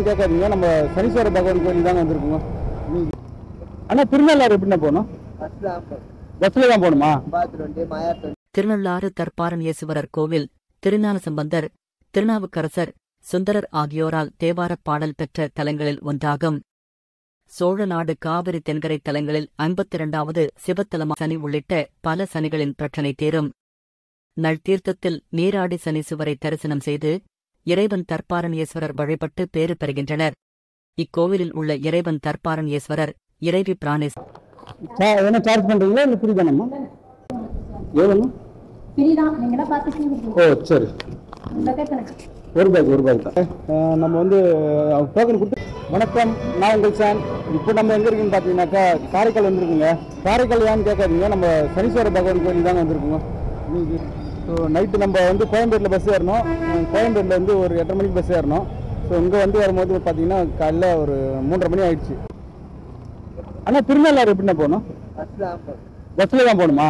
ஏன்னு கேட்காதீங்க, நம்ம சனீஸ்வர பகவான் கோயில் தாங்க வந்திருக்கோங்க. ஆனா திருநள்ளாறு எப்படின்னா போகணும்? பஸ்ல தான் போகணுமா? திருநள்ளாறு தர்பாரண்யேசுவரர் கோவில் திருஞான சம்பந்தர், திருநாவுக்கரசர், சுந்தரர் ஆகியோரால் தேவாரப் பாடல் பெற்ற தலங்களில் ஒன்றாகும். சோழநாடு காவிரி தென்கரை தலங்களில் 52வது சிவத்தலமா சனி உள்ளிட்ட பல சனிகளின் பிரச்சனை தீரும். நள் தீர்த்தத்தில் நீராடி சனீசுவரை தரிசனம் செய்து இறைவன் தர்பாரண்யேஸ்வரர் வழிபட்டு பேறு பெறுகின்றனர். இக்கோவிலில் உள்ள இறைவன் தர்பாரண்யேஸ்வரர், இறைவி பிராணேஸ். என்ன சார்ஜ் பண்றீங்களா இல்ல ஃப்ரீ தானம்மா? எவ்வளவு? ஓ சரி, ஒரு பேக் தான். நம்ம வந்து டோக்கன் கொடுத்து. வணக்கம், நான் உங்கள் சான். இப்போ நம்ம எங்கே இருக்குன்னு பார்த்தீங்கன்னாக்கா காரைக்கால் வந்துருக்குங்க. காரைக்கால் ஏன்னு கேட்காதீங்க, நம்ம சனீஸ்வர பகவான் கோயில் தாங்க வந்திருக்குங்க. ஸோ நைட்டு நம்ம வந்து கோயம்பேட்டில் பஸ் ஏறணும். கோயம்பேட்டில் வந்து ஒரு 8:30 மணிக்கு பஸ் ஏறணும். ஸோ இங்கே வந்து வரும்போது பார்த்தீங்கன்னா காலைல ஒரு 3:30 மணி ஆயிடுச்சு. ஆனால் திருநள்ளாறு எப்படின்னா போகணும்? பஸ்ல தான் போகணுமா?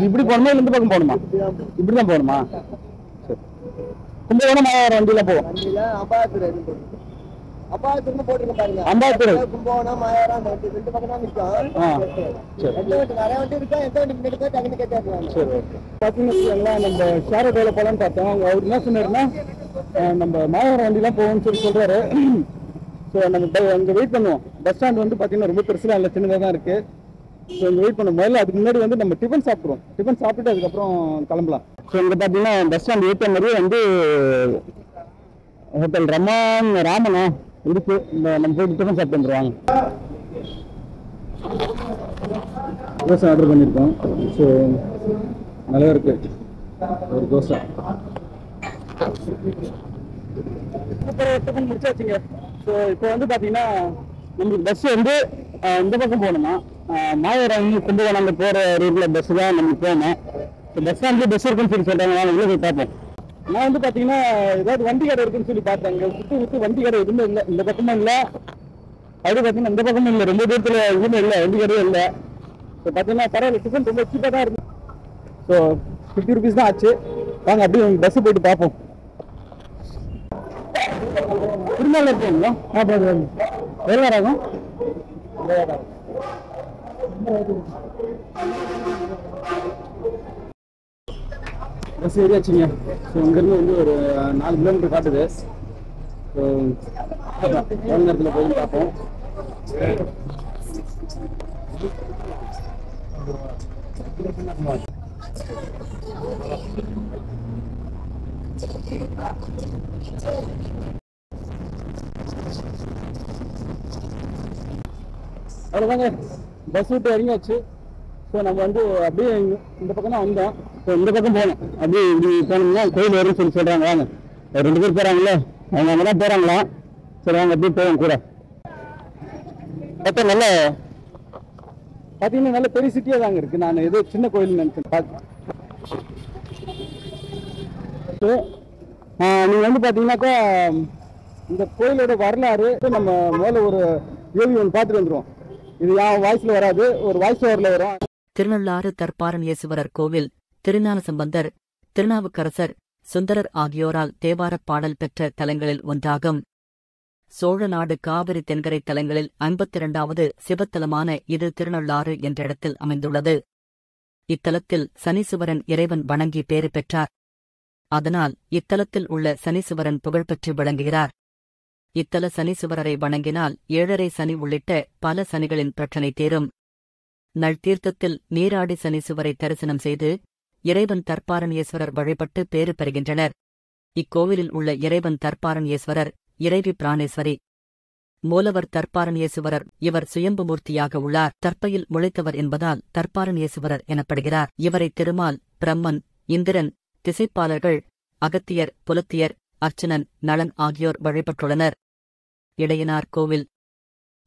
இப்படி போகணுமா இல்லை இந்த பக்கம் போகணுமா? இப்படிதான் போகணுமா? சரி, கும்பகோணம் மாயாவரம் வண்டியில போவோம். அம்பாத்துறை நம்ம ஷேரோட்டோல போலான்னு பார்த்தோம். அவர் என்ன சொன்னாருன்னா, நம்ம மாயாவரம் வண்டிலாம் போவோம்னு சொல்றாரு. ஸோ நம்ம அங்கே வெயிட் பண்ணுவோம். பஸ் ஸ்டாண்ட் வந்து பார்த்தீங்கன்னா ரொம்ப பெருசுலாம் இல்லை, சின்னதாக தான் இருக்கு. ஸோ இங்கே வெயிட் பண்ணும். முதல்ல அதுக்கு முன்னாடி வந்து நம்ம டிஃபன் சாப்பிடுவோம். டிஃபன் சாப்பிட்டுட்டு அதுக்கப்புறம் கிளம்பலாம். ஸோ இங்கே பார்த்தீங்கன்னா பஸ் ஸ்டாண்ட் ஏற்ற மாதிரியே வந்து ஹோட்டல் ராமனா இருக்கு. இந்த நம்ம போய் டிஃபன் சாப்பிட்டு வந்துடுவாங்க. தோசை ஆர்டர் பண்ணியிருக்கோம். ஸோ நல்லா இருக்கு ஒரு தோசை. டிஃபன் முடிச்சாச்சுங்க. ஸோ இப்போ வந்து பார்த்தீங்கன்னா நம்மளுக்கு பஸ் வந்து இந்த பக்கம் போகணுமா, மாயாவரம் கும்பகோணம் அங்கே போகிற ரூட்ல பஸ் தான் நம்மளுக்கு போகணும். இப்போ பஸ் ஸ்டாண்ட்லேயே பஸ் இருக்குன்னு சொல்லி சொல்கிறாங்க. நான் உள்ளே போய் பார்ப்போம். நான் வந்து பார்த்தீங்கன்னா ஏதாவது வண்டி கடை இருக்குன்னு சொல்லி பார்த்தேன். இங்கே சுற்றி வண்டி கடை எதுவுமே இல்லை. இந்த பக்கமும் இல்லை, அப்படி பார்த்தீங்கன்னா இந்த பக்கமும் இல்லை. ரொம்ப தூரத்தில் எதுவுமே இல்லை, வண்டி கடையும் இல்லை. ஸோ பார்த்தீங்கன்னா பரவாயில்ல, டிஃபன் ரொம்ப சீப்பாக தான் இருக்கு. ஸோ 50 rupees தான் ஆச்சு. வாங்க அப்படியே பஸ் போயிட்டு பார்ப்போம். திருநாள் இருக்குங்களா? எவ்வளோ நேரம் ஆகும்? பஸ் ஏறியாச்சுங்க. ஸோ இங்கேருந்து வந்து ஒரு 4 கிலோமீட்டர் காட்டுது. ஸோ எவ்வளோ நேரத்தில் போய் பார்ப்போம். அவ்வளோதாங்க, பஸ் விட்டு இறங்கியாச்சு. ஸோ நம்ம வந்து அப்படியே இந்த பக்கம் தான் வந்தோம். ஸோ இந்த பக்கம் போகணும். அப்படியே இப்படி போனோம்னா கோயில் வரும்னு சொல்லி சொல்கிறாங்க. வாங்க, 2 பேர் போகிறாங்களே, அவங்க அங்கே தான் போகிறாங்களா. சரி வாங்க அப்படியே போவோம் கூட. பார்த்தா நல்ல பார்த்தீங்கன்னா நல்ல பெரிய சிட்டியாக தாங்க இருக்குது. நான் ஏதோ சின்ன கோயில் நினச்சேன். நீங்கள் வந்து பார்த்தீங்கன்னாக்கா இந்த கோயிலோட வரலாறு நம்ம முதல்ல ஒரு ஏவி ஒன்று பார்த்துட்டு வந்துடுவோம். இது என் வாய்ஸ்ல வராது, ஒரு வாய்ஸ் ஓவரில் வரும். திருநள்ளாறு தர்பாரண்யேசுவரர் கோவில் திருஞான சம்பந்தர், திருநாவுக்கரசர், சுந்தரர் ஆகியோரால் தேவாரப் பாடல் பெற்ற தலங்களில் ஒன்றாகும். சோழநாடு காவிரி தென்கரை தலங்களில் 52வது சிவத்தலமான இது திருநள்ளாறு என்ற இடத்தில் அமைந்துள்ளது. இத்தலத்தில் சனீசுவரன் இறைவன் வணங்கி பேறு பெற்றார். அதனால் இத்தலத்தில் உள்ள சனீசுவரன் புகழ்பெற்று விளங்குகிறார். இத்தல சனீசுவரரை வணங்கினால் 7.5 சனி உள்ளிட்ட பல சனிகளின் பிரச்சனை தீரும். நள் தீர்த்தத்தில் நீராடி சனீசுவரை தரிசனம் செய்து இறைவன் தர்பாரண்யேஸ்வரர் வழிபட்டு பேறு பெறுகின்றனர். இக்கோவிலில் உள்ள இறைவன் தர்பாரண்யேஸ்வரர், இறைவி பிராணேஸ்வரி. மூலவர் தர்பாரண்யேசுவரர். இவர் சுயம்புமூர்த்தியாக உள்ளார். தர்ப்பையில் முளைத்தவர் என்பதால் தர்பாரண்யேசுவரர் எனப்படுகிறார். இவரை திருமால், பிரம்மன், இந்திரன், திசைப்பாலர்கள், அகத்தியர், புலத்தியர், அர்ச்சனன், நளன் ஆகியோர் வழிபட்டுள்ளனர். இடையனார் கோவில்.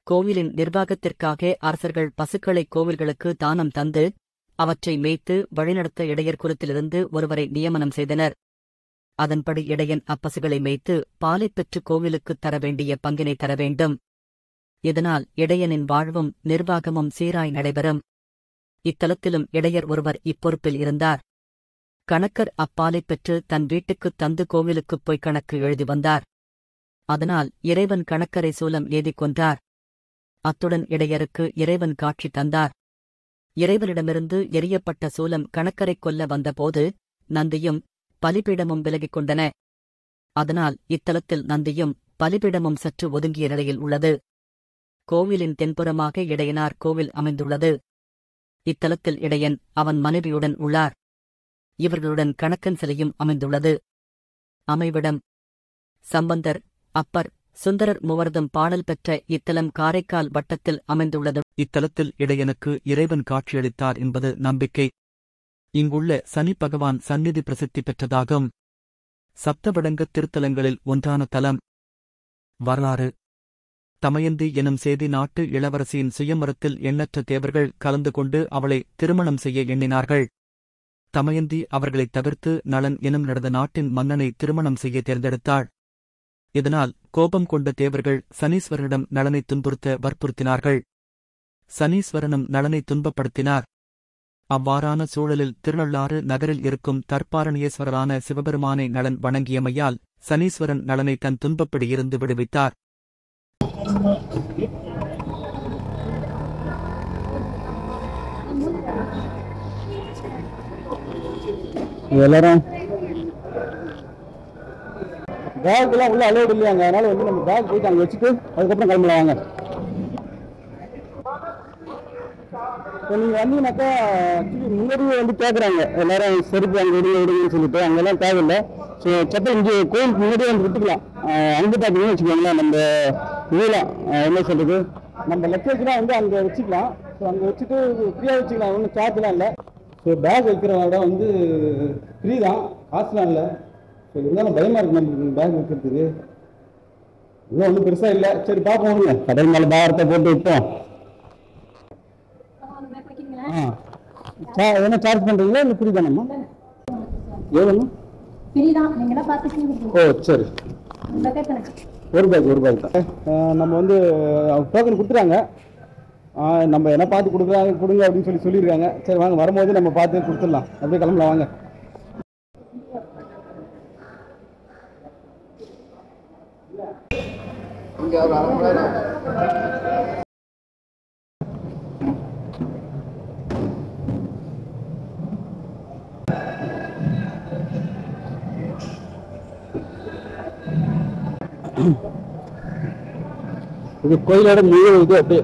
கோவிலின் நிர்வாகத்திற்காக அரசர்கள் பசுக்களை கோவில்களுக்கு தானம் தந்து அவற்றை மேய்த்து வழிநடத்த இடையர் குலத்திலிருந்து ஒருவரை நியமனம் செய்தனர். அதன்படி இடையன் அப்பசுகளை மேய்த்து பாலைப் பெற்று கோவிலுக்குத் தர வேண்டிய பங்கினை தர வேண்டும். இதனால் இடையனின் வாழ்வும் நிர்வாகமும் சீராய் நடைபெறும். இத்தலத்திலும் இடையர் ஒருவர் இப்பொறுப்பில் இருந்தார். கணக்கர் அப்பாலைப் பெற்று தன் வீட்டுக்குத் தந்து கோவிலுக்குப் போய் கணக்கு எழுதி வந்தார். அதனால் இறைவன் கணக்கரை சூலம் ஏதிக் கொன்றார். அத்துடன் இடையருக்கு இறைவன் காட்சி தந்தார். இறைவனிடமிருந்து எரியப்பட்ட சூலம் கணக்கரைக் கொல்ல வந்தபோது நந்தியும் பலிபீடமும் விலகிக் கொண்டன. அதனால் இத்தலத்தில் நந்தியும் பலிபீடமும் சற்று ஒதுங்கிய நிலையில் உள்ளது. கோவிலின் தென்புறமாக இடையனார் கோவில் அமைந்துள்ளது. இத்தலத்தில் இடையன் அவன் மனைவியுடன் உள்ளார். இவர்களுடன் கணக்கன் சிலையும் அமைந்துள்ளது. அமைவிடம் சம்பந்தர், அப்பர், சுந்தரர் மூவரதும் பாடல் பெற்ற இத்தலம் காரைக்கால் வட்டத்தில் அமைந்துள்ளது. இத்தலத்தில் இடையனுக்கு இறைவன் காட்சியளித்தார் என்பது நம்பிக்கை. இங்குள்ள சனி பகவான் சந்நிதி பிரசித்தி பெற்றதாகும். சப்தவிடங்க திருத்தலங்களில் ஒன்றான தலம். வரலாறு தமயந்தி எனும் சேதி நாட்டு இளவரசியின் சுயமரத்தில் எண்ணற்ற தேவர்கள் கலந்து கொண்டு அவளை திருமணம் செய்ய எண்ணினார்கள். தமயந்தி அவர்களைத் தவிர்த்து நளன் எனும் நடந்த நாட்டின் மன்னனை திருமணம் செய்ய தேர்ந்தெடுத்தாள். இதனால் கோபம் கொண்ட தேவர்கள் சனீஸ்வரனிடம் நளனை துன்புறுத்த வற்புறுத்தினார்கள். சனீஸ்வரனும் நளனை துன்பப்படுத்தினார். அவ்வாறான சூழலில் திருநள்ளாறு நகரில் இருக்கும் தற்பாரணியேஸ்வரரான சிவபெருமானை நளன் வணங்கியமையால் சனீஸ்வரன் நளனை தன் துன்பப்பிடியிருந்து விடுவித்தார். எல்லாரும் பேக் எல்லாம் உள்ள அலோடு இல்லையாங்க, அதனால வந்து நம்ம பேக் போயிட்டு அங்கே வச்சுட்டு அதுக்கப்புறம் கிளம்பலாம் வாங்க. இப்போ நீங்கள் வந்தீங்கன்னாக்கா ஆக்சுவலி முன்னாடியே வந்து கேட்குறாங்க எல்லாரும் செருப்பு அங்கே விடுங்கன்னு சொல்லிட்டு, அங்கெல்லாம் தேவையில்லை. ஸோ செப்பல் இங்கே கோயிலுக்கு முன்னாடியே வந்து விட்டுக்கலாம். அங்கே பார்த்தீங்கன்னு வச்சுக்கோங்களேன், நம்ம இதெல்லாம் என்ன சொல்கிறது, நம்ம லக்கேஜ்லாம் வந்து அங்கே வச்சுக்கலாம். ஸோ அங்கே வச்சுட்டு ஃப்ரீயாக வச்சுக்கலாம், ஒன்றும் சார்ஜ்லாம் இல்லை. ஸோ பேக் வைக்கிற இடம் வந்து ஃப்ரீ தான், காசுலாம் இல்லை. ஸோ இருந்தாலும் பயமாக இருக்குது நம்மளுக்கு பேக் வைக்கிறதுக்கு. இதெல்லாம் ஒன்றும் பெருசாக இல்லை. சரி பார்ப்போம், ஒன்றுங்க கடல் மேலே பாரத்தை போட்டு விட்டோம். என்ன சார்ஜ் பண்ணுறீங்களா இல்லை ஃப்ரீ தானம்மா? எவ்வளோண்ணா? ஓ சரி, ஒரு பேக் தான். நம்ம வந்து டோக்கன் கொடுத்துறாங்க, நம்ம என்ன பார்த்து கொடுங்க அப்படின்னு சொல்லியிருக்காங்க. சரி வாங்க, வரும்போது நம்ம பார்த்து கொடுத்துடலாம், அப்படியே கிளம்பலாம் வாங்க. இது கோயிலோட முழு இது அப்படியே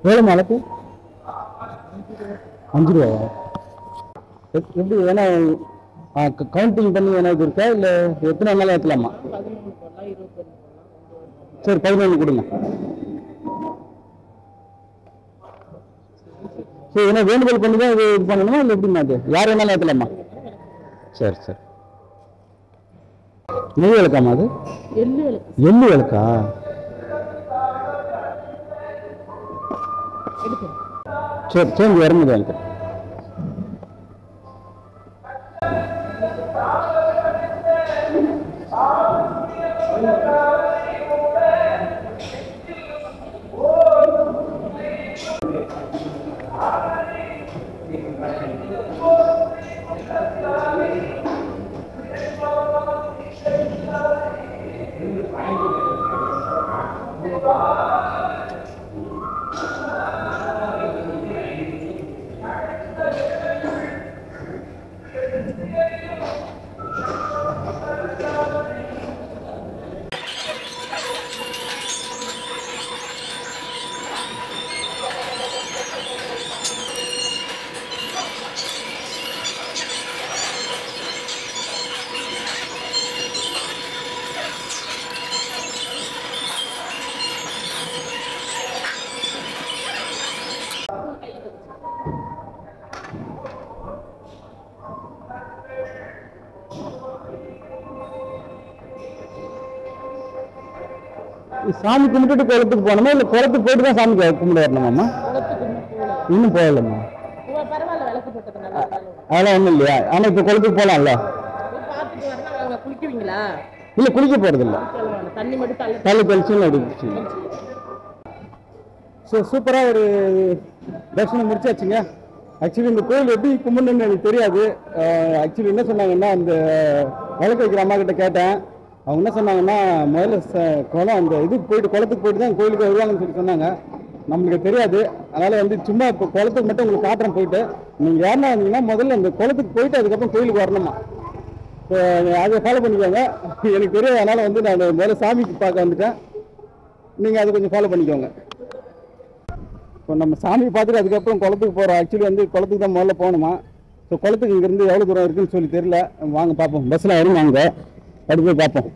எவ்வளோ மலைக்கு 5 ரூபாவா? எப்படி வேணா கவுண்டிங் பண்ணி வேணா இது இருக்கா, இல்லை எத்தனை நாள் ஏற்றலாமா? சரி 11 கொடுங்க. சரி, ஏன்னா வேண்டுதல் பண்ணி தான் இது பண்ணணுமா இல்லை எப்படிமா? அது யார் வேணாலும் ஏற்றலாமா? சரி சரி. நெய் விளக்காமா? அது எள்ளு விளக்கா? சரி சரி, வரும்போது வாங்கிக்கிறேன். சாமி கும்பிட்டுட்டு குளத்துக்கு போகணுமா இல்லை குளத்துக்கு போயிட்டு தான் சாமி கும்பிட வரணுமாம்மா? இன்னும் போகலம்மா. அதெல்லாம் ஒன்றும் இல்லையா? ஆனால் இப்போ குளத்துக்கு போகலாம்ல? இல்லை குளிக்க போகிறது இல்லை, தள்ளி தெளிச்சு அடிச்சு. ஸோ சூப்பராக ஒரு தரிசனம் முடிச்சாச்சுங்க. ஆக்சுவலி இந்த கோயில் எப்படி கும்பிடணும்னு எனக்கு தெரியாது. ஆக்சுவலி என்ன சொன்னாங்கன்னா, அந்த விளக்கு வைக்கிற அம்மா கிட்ட கேட்டேன். அவங்க என்ன சொன்னாங்கன்னா, முதல்ல குளம் அந்த இதுக்கு போயிட்டு குளத்துக்கு போயிட்டு தான் கோயிலுக்கு வருவாங்கன்னு சொல்லி சொன்னாங்க. நம்மளுக்கு தெரியாது. அதனால் வந்து சும்மா இப்போ குளத்துக்கு மட்டும் உங்களுக்கு காட்டுறேன். போயிட்டு நீங்கள் யாருன்னா வந்தீங்கன்னா முதல்ல இந்த குளத்துக்கு போயிட்டு அதுக்கப்புறம் கோயிலுக்கு வரணுமா. ஸோ அதை ஃபாலோ பண்ணிக்கோங்க. எனக்கு தெரியாது, அதனால் வந்து நான் முதல்ல சாமிக்கு பார்க்க வந்துட்டேன். நீங்கள் அதை கொஞ்சம் ஃபாலோ பண்ணிக்கோங்க. இப்போ நம்ம சாமி பார்த்துட்டு அதுக்கப்புறம் குளத்துக்கு போகிறோம். ஆக்சுவலி வந்து குளத்துக்கு தான் முதல்ல போகணுமா. ஸோ குளத்துக்கு இங்கேருந்து எவ்வளோ தூரம் இருக்குன்னு சொல்லி தெரியல. வாங்க பார்ப்போம். பஸ்ஸில் வரும் வாங்க, அடுத்து போய் பார்ப்போம்.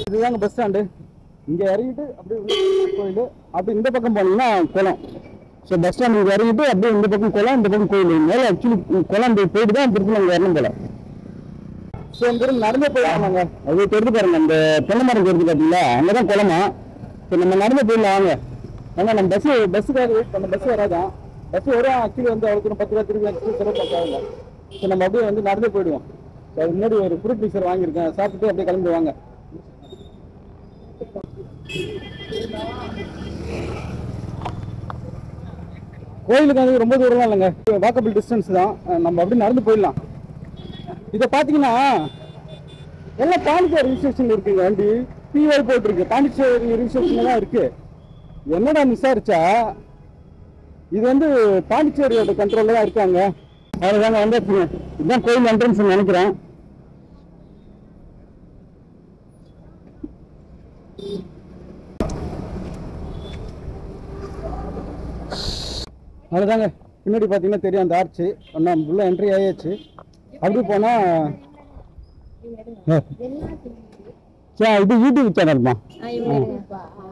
இதுதாங்க பஸ் ஸ்டாண்டு. இங்கே இறங்கிட்டு அப்படியே கோயில், அப்படி இந்த பக்கம் போனீங்கன்னா குளம். ஸோ பஸ் ஸ்டாண்ட் இங்கே இறங்கிட்டு அப்படியே இந்த பக்கம் குளம், இந்த பக்கம் கோயில். மேலே ஆக்சுவலி குளம் போயிட்டு தான் திருப்பி நாங்கள் வரணும் போல. ஸோ இங்கிருந்து நடந்து போயிடலாமாங்க. அது தெரிஞ்சு பாருங்க, அந்த தென்னை மரம் தெரிஞ்சு பார்த்தீங்களா, அங்கே தான் குளமா. ஸோ நம்ம நடந்து போயிடலாம் வாங்க. ஏன்னா நம்ம பஸ்ஸுக்காக வெயிட் பண்ண, பஸ் வராதான். பஸ் வரும். ஆக்சுவலி வந்து அவ்வளோ 10 ரூபா திருப்பி ஆக்சுவலி செலவு பார்க்காங்க. ஸோ நம்ம அப்படியே வந்து நடந்து போயிடுவோம். ஸோ அது முன்னாடி ஒரு ஃப்ரூட் மிக்சர் வாங்கியிருக்கேன், சாப்பிட்டுட்டு அப்படியே கிளம்பி வாங்க. கோயிலுக்கு வந்து ரொம்ப தூரம் இல்லைங்க, வாக்கபிள் டிஸ்டன்ஸ் தான். நம்ம அப்படியே நடந்து போயிடலாம். இதை பார்த்தீங்கன்னா எல்லாம் பாண்டிச்சேரி ரிஜிஸ்ட்ரேஷன் இருக்குங்க. வண்டி பிஒய் போயிட்டுருக்கு, பாண்டிச்சேரி ரிஜிஸ்ட்ரேஷன் தான் இருக்கு. என்னடா விசாரிச்சா இது வந்து பாண்டிச்சேரியோட கண்ட்ரோல்ல தான் இருக்காங்க. அதுதாங்க வந்தாச்சுங்க. இதுதான் கோயில் என்ட்ரன்ஸ் நினைக்கிறேன். அதுதாங்க பின்னாடி பார்த்தீங்கன்னா தெரியும் அந்த ஆர்ச்சு. நம்ம உள்ள என்ட்ரி ஆயாச்சு. அப்படி போனா இது யூடியூப் சேனல்மா.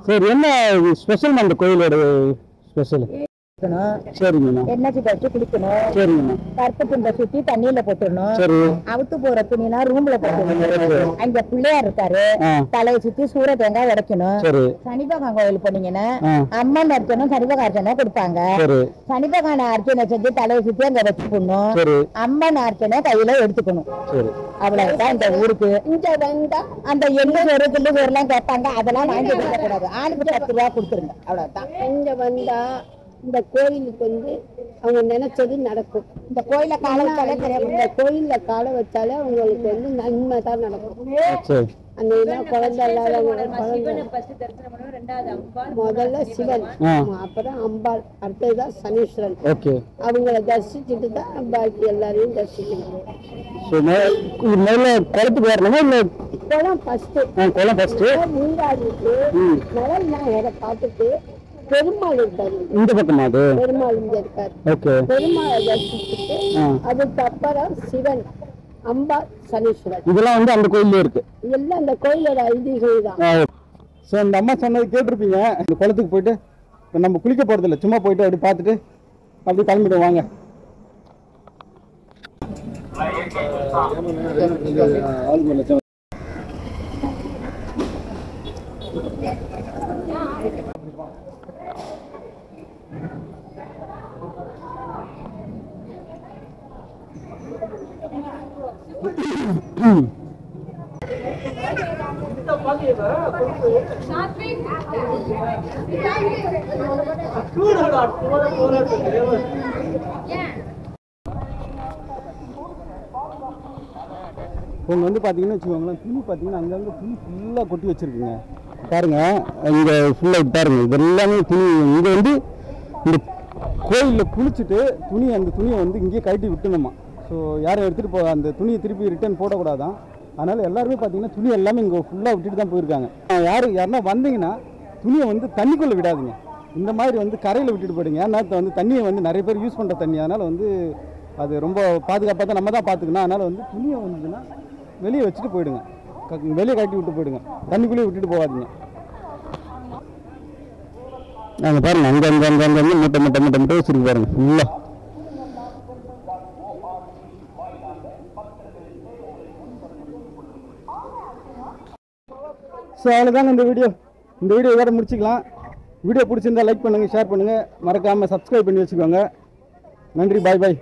சரி, என்ன ஸ்பெஷல் அந்த கோயிலோட ஸ்பெஷல்? சரிங்கண்ணா. எண்ணெய் வச்சு குளிக்கணும். சரிங்கண்ணா. கருப்பு துண்டை சுத்தி தண்ணியில போட்டுடணும். சரி. அவுத்து போற துணினா ரூம்ல போட்டுடணும். அங்க பிள்ளையார் இருக்காரு, தலையை சுத்தி சூர தேங்காய் உடைக்கணும். சரி. சனிபகவான் கோயில் போனீங்கன்னா அம்மன் அர்ச்சனும் சனிபக அர்ச்சனை கொடுப்பாங்க. சனிபகவான் அர்ச்சனை செஞ்சு தலையை சுத்தி அங்க வச்சு போடணும். அம்மன் அர்ச்சனை கையில எடுத்துக்கணும். அவ்வளவுதான் இந்த ஊருக்கு. இங்க வந்தா அந்த எண்ணெய் சோறு கிள்ளு சோறு எல்லாம் கேட்பாங்க, அதெல்லாம் வாங்கி கொடுக்க கூடாது. ஆளுக்கு 10 ரூபா கொடுத்துருங்க, அவ்வளவுதான். இங்க வந்தா இந்த கோயிலுக்கு வந்து அவங்க நினைச்சது நடக்கும். இந்த கோயில காலை வச்சாலே தெரியும். இந்த கோயில்ல காலை வச்சாலே அவங்களுக்கு வந்து நன்மை தான் நடக்கும். அந்த குழந்தை முதல்ல சிவன், அப்புறம் அம்பாள், அடுத்ததுதான் சனீஸ்வரன். அவங்கள தரிசிச்சுட்டு தான் பாக்கி எல்லாரையும் தரிசிக்கணும். குளம் ஃபர்ஸ்ட், முதல் நான் பார்த்துட்டு பெருமாள் இருக்காரு இந்த பக்கமா. பெருமாள் இங்க இருக்காரு. பெருமாளை தரிசிச்சுட்டு அதுக்கப்புறம் சிவன், அம்பா, சனீஸ்வரன். இதெல்லாம் வந்து அந்த கோயிலே இருக்கு. எல்லாம் அந்த கோயிலோட ஐதீகம் தான். ஸோ இந்த அம்மா சொன்னது கேட்டிருப்பீங்க. இந்த குளத்துக்கு போயிட்டு நம்ம குளிக்க போறது இல்லை, சும்மா போயிட்டு அப்படி பார்த்துட்டு அப்படி கிளம்பிடுவாங்க. இவங்க வந்து பார்த்தீங்கன்னா வச்சுக்கோங்களேன், துணி பார்த்தீங்கன்னா அங்கங்கே துணி ஃபுல்லாக கொட்டி வச்சுருக்குங்க. பாருங்க, இங்கே ஃபுல்லாக பாருங்க, இது எல்லாமே துணி. இங்கே வந்து இந்த கோயிலில் குளிச்சுட்டு அந்த துணியை வந்து இங்கேயே கழட்டி விட்டுணுமா. ஸோ யாரும் எடுத்துகிட்டு அந்த துணியை திருப்பி ரிட்டர்ன் போடக்கூடாதான். அதனால் எல்லாருமே பார்த்தீங்கன்னா துணி எல்லாமே இங்கே ஃபுல்லாக விட்டுட்டு தான் போயிருக்காங்க. யாருன்னா வந்தீங்கன்னா துணியை வந்து தண்ணிக்குள்ளே விடாதுங்க. இந்த மாதிரி வந்து கரையில் விட்டுட்டு போயிடுங்க. ஏன்னா வந்து தண்ணியை வந்து நிறைய பேர் யூஸ் பண்ணுற தண்ணி, அதனால் வந்து அது ரொம்ப பாதுகாப்பாக தான் நம்ம தான் பார்த்துக்கணும். அதனால் வந்து துணியை வந்துன்னா வெளியே வச்சுட்டு போயிடுங்க, வெளியே கட்டி விட்டு போயிடுங்க, தண்ணிக்குள்ளேயே விட்டுட்டு போகாதீங்க. நாங்கள் பாருங்கள், அங்கே மூட்டை வச்சுருக்கு பாருங்க ஃபுல்லாக. ஸோ அவ்வளோதாங்க இந்த வீடியோ இதோட முடிச்சுக்கலாம். வீடியோ பிடிச்சிருந்தா லைக் பண்ணுங்கள், ஷேர் பண்ணுங்கள், மறக்காமல் சப்ஸ்கிரைப் பண்ணி வச்சுக்கோங்க. நன்றி, பாய் பாய்.